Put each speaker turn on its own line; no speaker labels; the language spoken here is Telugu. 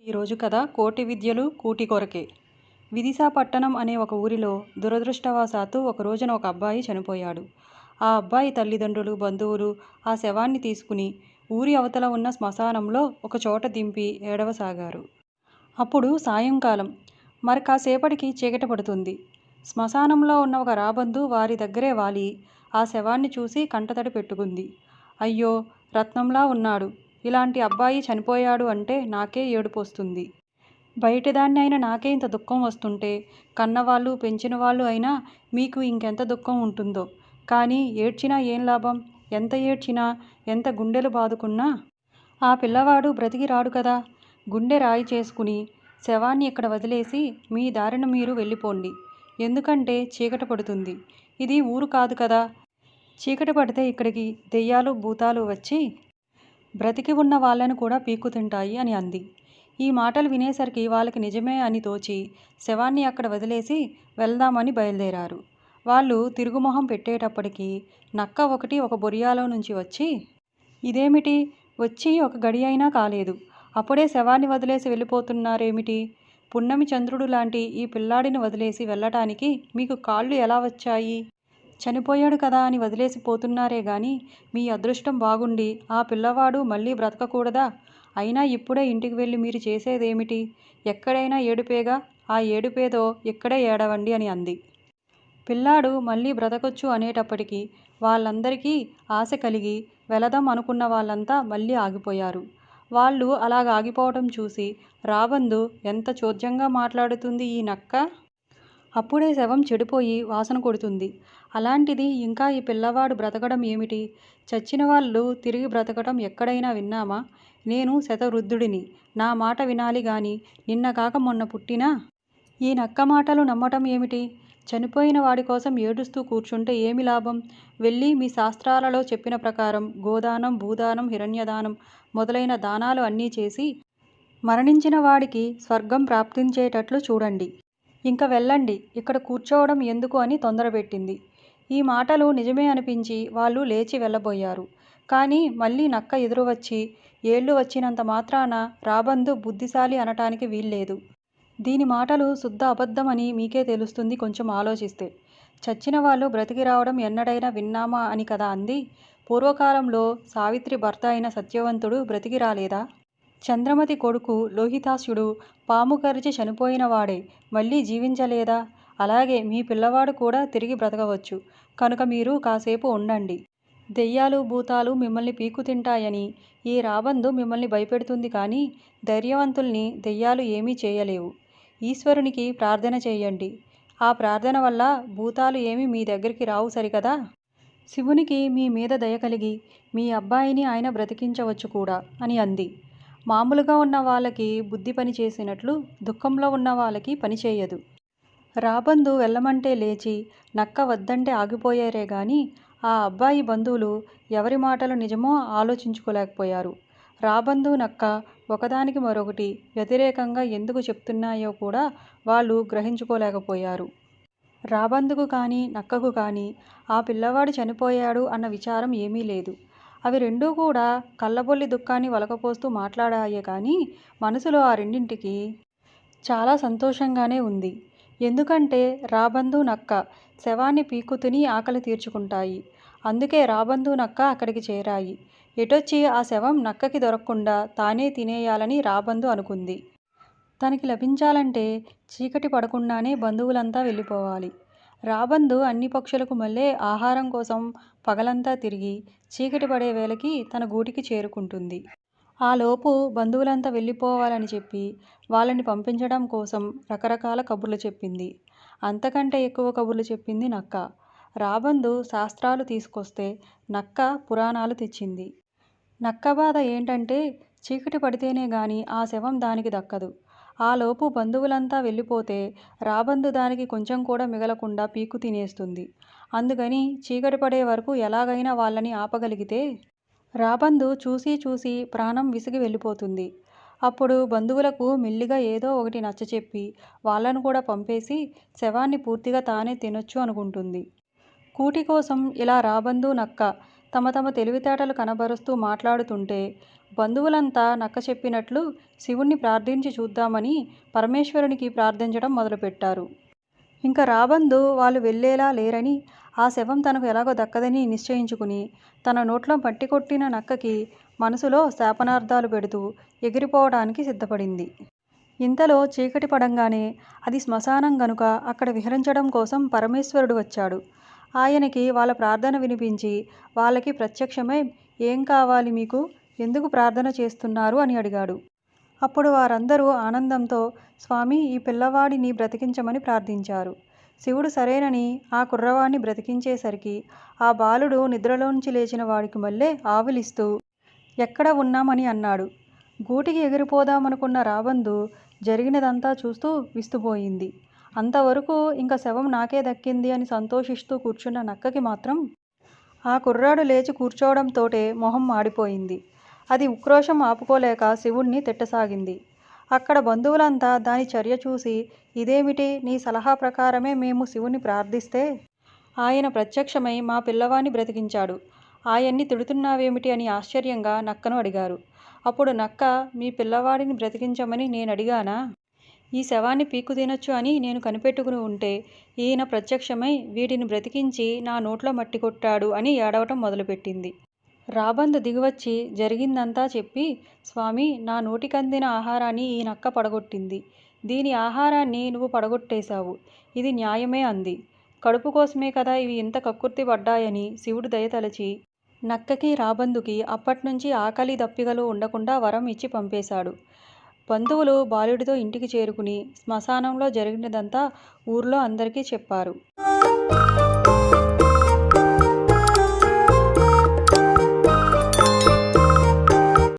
ఈరోజు కథ కోటి విద్యలు కూటి కొరకే. విదిశాపట్టణం అనే ఒక ఊరిలో దురదృష్టవశాత్తు ఒక రోజున ఒక అబ్బాయి చనిపోయాడు. ఆ అబ్బాయి తల్లిదండ్రులు, బంధువులు ఆ శవాన్ని తీసుకుని ఊరి అవతల ఉన్న శ్మశానంలో ఒక చోట దింపి ఏడవసాగారు. అప్పుడు సాయంకాలం. మరి కాసేపటికి చీకటి పడుతుంది. శ్మశానంలో ఉన్న ఒక రాబందు వారి దగ్గరే వాలి ఆ శవాన్ని చూసి కంటతడి పెట్టుకుంది. అయ్యో, రత్నంలా ఉన్నాడు. ఇలాంటి అబ్బాయి చనిపోయాడు అంటే నాకే ఏడుపొస్తుంది. బయటిదాన్ని అయిన నాకే ఇంత దుఃఖం వస్తుంటే కన్నవాళ్ళు, పెంచిన వాళ్ళు అయినా మీకు ఇంకెంత దుఃఖం ఉంటుందో. కానీ ఏడ్చినా ఏం లాభం? ఎంత ఏడ్చినా, ఎంత గుండెలు బాదుకున్నా ఆ పిల్లవాడు బ్రతికి రాడు కదా. గుండె రాయి చేసుకుని శవాన్ని ఇక్కడ వదిలేసి మీ దారిన మీరు వెళ్ళిపోండి. ఎందుకంటే చీకటి పడుతుంది. ఇది ఊరు కాదు కదా. చీకటి పడితే ఇక్కడికి దెయ్యాలు, భూతాలు వచ్చి బ్రతికి ఉన్న వాళ్ళను కూడా పీక్కు తింటాయి అని అంది. ఈ మాటలు వినేసరికి వాళ్ళకి నిజమే అని తోచి శవాన్ని అక్కడ వదిలేసి వెళ్దామని బయలుదేరారు. వాళ్ళు తిరుగుమొహం పెట్టేటప్పటికి నక్క ఒకటి ఒక బొరియాలో నుంచి వచ్చి, ఇదేమిటి, వచ్చి ఒక గడి అయినా కాలేదు, అప్పుడే శవాన్ని వదిలేసి వెళ్ళిపోతున్నారేమిటి? పున్నమి చంద్రుడు లాంటి ఈ పిల్లాడిని వదిలేసి వెళ్ళటానికి మీకు కాళ్ళు ఎలా వచ్చాయి? చనిపోయాడు కదా అని వదిలేసి పోతున్నారే గాని మీ అదృష్టం బాగుండి ఆ పిల్లవాడు మళ్ళీ బ్రతకకూడదా? అయినా ఇప్పుడే ఇంటికి వెళ్ళి మీరు చేసేదేమిటి? ఎక్కడైనా ఏడుపేగా, ఆ ఏడుపేదో ఇక్కడే ఏడవండి అని అంది. పిల్లాడు మళ్ళీ బ్రతకొచ్చు అనేటప్పటికీ వాళ్ళందరికీ ఆశ కలిగి వెళదాం అనుకున్న వాళ్ళంతా మళ్ళీ ఆగిపోయారు. వాళ్ళు అలాగ ఆగిపోవటం చూసి రాబందు, ఎంత చోద్యంగా మాట్లాడుతుంది ఈ నక్క. అప్పుడే శవం చెడిపోయి వాసన కొడుతుంది. అలాంటిది ఇంకా ఈ పిల్లవాడు బ్రతకడం ఏమిటి? చచ్చిన వాళ్ళు తిరిగి బ్రతకటం ఎక్కడైనా విన్నామా? నేను శతవృద్ధుడిని. నా మాట వినాలి గాని నిన్న కాక మొన్న పుట్టిన ఈ నక్క మాటలు నమ్మటం ఏమిటి? చనిపోయిన వాడి కోసం ఏడుస్తూ కూర్చుంటే ఏమి లాభం? వెళ్ళి మీ శాస్త్రాలలో చెప్పిన ప్రకారం గోదానం, భూదానం, హిరణ్యదానం మొదలైన దానాలు అన్నీ చేసి మరణించిన వాడికి స్వర్గం ప్రాప్తించేటట్లు చూడండి. ఇంక వెళ్ళండి, ఇక్కడ కూర్చోవడం ఎందుకు అని తొందరపెట్టింది. ఈ మాటలు నిజమే అనిపించి వాళ్ళు లేచి వెళ్ళబోయారు. కానీ మళ్ళీ నక్క ఎదురు వచ్చి, ఏళ్ళు వచ్చినంత మాత్రాన రాబందు బుద్ధిశాలి అనటానికి వీల్లేదు. దీని మాటలు శుద్ధ అబద్ధం అని మీకే తెలుస్తుంది కొంచెం ఆలోచిస్తే. చచ్చిన వాళ్ళు బ్రతికి రావడం ఎన్నడైనా విన్నామా అని కదా అంది. పూర్వకాలంలో సావిత్రి భర్త అయిన సత్యవంతుడు బ్రతికి రాలేదా? చంద్రమతి కొడుకు లోహితాస్యుడు పాము కరిచి చనిపోయిన వాడే మళ్ళీ జీవించలేదా? అలాగే మీ పిల్లవాడు కూడా తిరిగి బ్రతకవచ్చు. కనుక మీరు కాసేపు ఉండండి. దెయ్యాలు, భూతాలు మిమ్మల్ని పీక్కు తింటాయని ఈ రాబందు మిమ్మల్ని భయపెడుతుంది కానీ ధైర్యవంతుల్ని దెయ్యాలు ఏమీ చేయలేవు. ఈశ్వరునికి ప్రార్థన చేయండి. ఆ ప్రార్థన వల్ల భూతాలు ఏమీ మీ దగ్గరికి రావు సరికదా. శివునికి మీ మీద దయ కలిగి మీ అబ్బాయిని ఆయన బ్రతికించవచ్చు కూడా అని అంది. మామూలుగా ఉన్న వాళ్ళకి బుద్ధి పని చేసినట్లు దుఃఖంలో ఉన్న వాళ్ళకి పనిచేయదు. రాబందు వెళ్ళమంటే లేచి, నక్క వద్దంటే ఆగిపోయారే గాని ఆ అబ్బాయి బంధువులు ఎవరి మాటలు నిజమో ఆలోచించుకోలేకపోయారు. రాబందు, నక్క ఒకదానికి మరొకటి వ్యతిరేకంగా ఎందుకు చెప్తున్నాయో కూడా వాళ్ళు గ్రహించుకోలేకపోయారు. రాబందుకు కానీ నక్కకు కానీ ఆ పిల్లవాడు చనిపోయాడు అన్న విచారం ఏమీ లేదు. అవి రెండూ కూడా కళ్ళబొల్లి దుఃఖాన్ని వలకపోస్తూ మాట్లాడాయే కానీ మనసులో ఆ రెండింటికి చాలా సంతోషంగానే ఉంది. ఎందుకంటే రాబందు, నక్క శవాన్ని పీక్కు తిని ఆకలి తీర్చుకుంటాయి. అందుకే రాబందు, నక్క అక్కడికి చేరాయి. ఎటొచ్చి ఆ శవం నక్కకి దొరక్కుండా తానే తినేయాలని రాబందు అనుకుంది. తనకి లభించాలంటే చీకటి పడకుండానే బంధువులంతా వెళ్ళిపోవాలి. రాబందు అన్ని పక్షులకు మళ్ళీ ఆహారం కోసం పగలంతా తిరిగి చీకటి పడే వేళకి తన గూటికి చేరుకుంటుంది. ఆలోపు బంధువులంతా వెళ్ళిపోవాలని చెప్పి వాళ్ళని పంపించడం కోసం రకరకాల కబుర్లు చెప్పింది. అంతకంటే ఎక్కువ కబుర్లు చెప్పింది నక్క. రాబందు శాస్త్రాలు తీసుకొస్తే నక్క పురాణాలు తెచ్చింది. నక్క బాధ ఏంటంటే చీకటి పడితేనే గాని ఆ శవం దానికి దక్కదు. ఆలోపు బంధువులంతా వెళ్ళిపోతే రాబందు దానికి కొంచెం కూడా మిగలకుండా పీక్కు తినేస్తుంది. అందుకని చీకటి పడే వరకు ఎలాగైనా వాళ్ళని ఆపగలిగితే రాబందు చూసి చూసి ప్రాణం విసిగి వెళ్ళిపోతుంది. అప్పుడు బంధువులకు మెల్లిగా ఏదో ఒకటి నచ్చచెప్పి వాళ్ళను కూడా పంపేసి శవాన్ని పూర్తిగా తానే తినొచ్చు అనుకుంటుంది. కూటి కోసం ఇలా రాబందు, నక్క తమ తమ తెలివితేటలు కనబరుస్తూ మాట్లాడుతుంటే బంధువులంతా నక్క చెప్పినట్లు శివుణ్ణి ప్రార్థించి చూద్దామని పరమేశ్వరునికి ప్రార్థించడం మొదలుపెట్టారు. ఇంకా రాబందు వాళ్ళు వెళ్ళేలా లేరని, ఆ శవం తనకు ఎలాగో దక్కదని నిశ్చయించుకుని తన నోట్లో మట్టి కొట్టిన నక్కకి మనసులో శాపనార్థాలు పెడుతూ ఎగిరిపోవడానికి సిద్ధపడింది. ఇంతలో చీకటి పడంగానే అది శ్మశానం గనుక అక్కడ విహరించడం కోసం పరమేశ్వరుడు వచ్చాడు. ఆయనకి వాళ్ళ ప్రార్థన వినిపించి వాళ్ళకి ప్రత్యక్షమై, ఏం కావాలి మీకు, ఎందుకు ప్రార్థన చేస్తున్నారు అని అడిగాడు. అప్పుడు వారందరూ ఆనందంతో స్వామి, ఈ పిల్లవాడిని బ్రతికించమని ప్రార్థించారు. శివుడు సరేనని ఆ కుర్రవాడిని బ్రతికించేసరికి ఆ బాలుడు నిద్రలోంచి లేచిన వాడికి మళ్ళీ ఆవులిస్తూ ఎక్కడ ఉన్నామని అన్నాడు. గూటికి ఎగిరిపోదామనుకున్న రాబందు జరిగినదంతా చూస్తూ విస్తుపోయింది. అంతవరకు ఇంక శవం నాకే దక్కింది అని సంతోషిస్తూ కూర్చున్న నక్కకి మాత్రం ఆ కుర్రాడు లేచి కూర్చోవడంతోటే మొహం మాడిపోయింది. అది ఉక్రోషం ఆపుకోలేక శివుణ్ణి తిట్టసాగింది. అక్కడ బంధువులంతా దాని చర్య చూసి, ఇదేమిటి, నీ సలహా ప్రకారమే మేము శివుణ్ణి ప్రార్థిస్తే ఆయన ప్రత్యక్షమై మా పిల్లవాణ్ణి బ్రతికించాడు, ఆయన్ని తిడుతున్నావేమిటి అని ఆశ్చర్యంగా నక్కను అడిగారు. అప్పుడు నక్క, మీ పిల్లవాడిని బ్రతికించమని నేను అడిగానా? ఈ శవాన్ని పీక్కు తినొచ్చు అని నేను కనిపెట్టుకుని ఉంటే ఈయన ప్రత్యక్షమై వీటిని బ్రతికించి నా నోట్లో మట్టి కొట్టాడు అని ఏడవటం మొదలుపెట్టింది. రాబందు దిగివచ్చి జరిగిందంతా చెప్పి, స్వామి, నా నోటికందిన ఆహారాన్ని ఈ నక్క పడగొట్టింది. దీని ఆహారాన్ని నువ్వు పడగొట్టేశావు. ఇది న్యాయమే అంది. కడుపు కోసమే కదా ఇవి ఇంత కక్కుర్తి పడ్డాయని శివుడు దయతలచి నక్కకి రాబందుకి అప్పట్నుంచి ఆకలి దప్పికలు ఉండకుండా వరం ఇచ్చి పంపేశాడు. బంధువులు బాలుడితో ఇంటికి చేరుకుని శ్మశానంలో జరిగినదంతా ఊర్లో అందరికీ చెప్పారు.